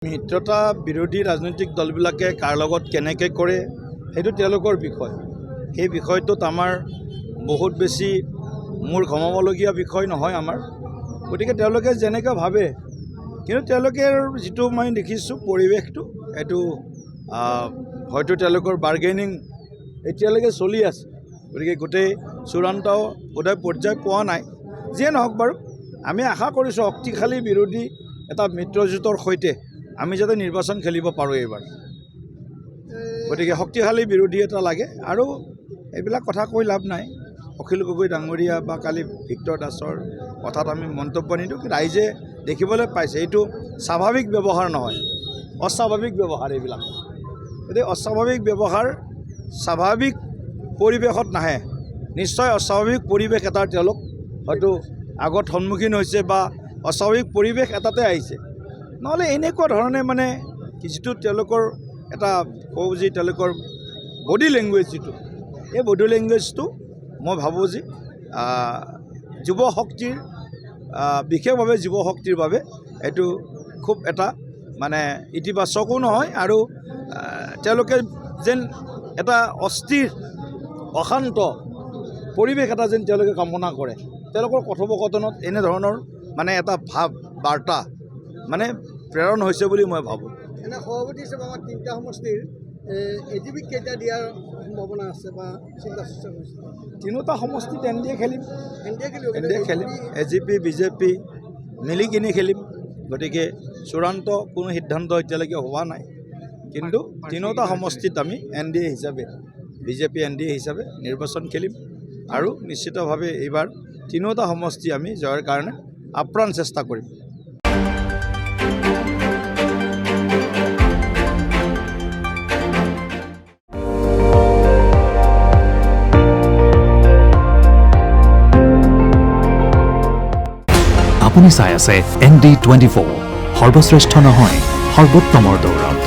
মিত্ৰতা বিৰোধী ৰাজনৈতিক দলবিলাকে কাৰ লগত কেনেকৈ কৰে সেইটো তেওঁলোকৰ বিষয়। সেই বিষয়টোত আমাৰ বহুত বেছি মূৰ ঘমাবলগীয়া বিষয় নহয় আমাৰ। গতিকে তেওঁলোকে যেনেকৈ ভাবে, কিন্তু তেওঁলোকে যিটো মই দেখিছোঁ পৰিৱেশটো এইটো হয়তো তেওঁলোকৰ বাৰ্গেনিং এতিয়ালৈকে চলি আছে। গতিকে গোটেই চূড়ান্ত বোধহয় পৰ্যায় পোৱা নাই। যিয়ে নহওক বাৰু, আমি আশা কৰিছোঁ শক্তিশালী বিৰোধী এটা মিত্ৰজোঁটৰ সৈতে আমি যাতে নিৰ্বাচন খেলিব পাৰোঁ এইবাৰ। গতিকে শক্তিশালী বিৰোধী এটা লাগে আৰু এইবিলাক কথা কৈ লাভ নাই। অখিল গগৈ ডাঙৰীয়া বা কালি ভিক্টৰ দাসৰ কথাত আমি মন্তব্য নিদিওঁ। ৰাইজে দেখিবলৈ পাইছে এইটো স্বাভাৱিক ব্যৱহাৰ নহয়, অস্বাভাৱিক ব্যৱহাৰ এইবিলাক। গতিকে অস্বাভাৱিক ব্যৱহাৰ স্বাভাৱিক পৰিৱেশত নাহে, নিশ্চয় অস্বাভাৱিক পৰিৱেশ এটাৰ তেওঁলোক হয়তো আগত সন্মুখীন হৈছে বা অস্বাভাৱিক পৰিৱেশ এটাতে আহিছে। নহ'লে এনেকুৱা ধৰণে মানে যিটো তেওঁলোকৰ এটা কওঁ যে তেওঁলোকৰ বডি লেংগুৱেজ যিটো, এই বডি লেংগুৱেজটো মই ভাবোঁ যে যুৱ শক্তিৰ বিশেষভাৱে যুৱ শক্তিৰ বাবে এইটো খুব এটা মানে ইতিবাচকো নহয় আৰু তেওঁলোকে যেন এটা অস্থিৰ অশান্ত পৰিৱেশ এটা যেন তেওঁলোকে কামনা কৰে। তেওঁলোকৰ কথোপকথনত এনেধৰণৰ মানে এটা ভাৱ বাৰ্তা মানে প্ৰেৰণ হৈছে বুলি মই ভাবোঁ। এনে সভাপতি হিচাপে আমাৰ তিনিটা সমষ্টিৰ এজিপিক কেইটা দিয়াৰ সম্ভাৱনা আছে বা চিন্তা চৰ্চা কৰিছে? তিনিওটা সমষ্টিত এনডিএ খেলিম, এনডিএ খেলিম, এজিপি বিজেপি মিলি কিনি খেলিম। গতিকে চূড়ান্ত কোনো সিদ্ধান্ত এতিয়ালৈকে হোৱা নাই, কিন্তু তিনিওটা সমষ্টিত আমি এনডিএ হিচাপে বিজেপি এনডিএ হিচাপে নিৰ্বাচন খেলিম আৰু নিশ্চিতভাৱে এইবাৰ তিনিওটা সমষ্টি আমি জয়ৰ কাৰণে আপ্ৰাণ চেষ্টা কৰিম। আপুনি চাই আছে ND24, সৰ্বশ্ৰেষ্ঠ নহয় সৰ্বোত্তমৰ দৌৰত।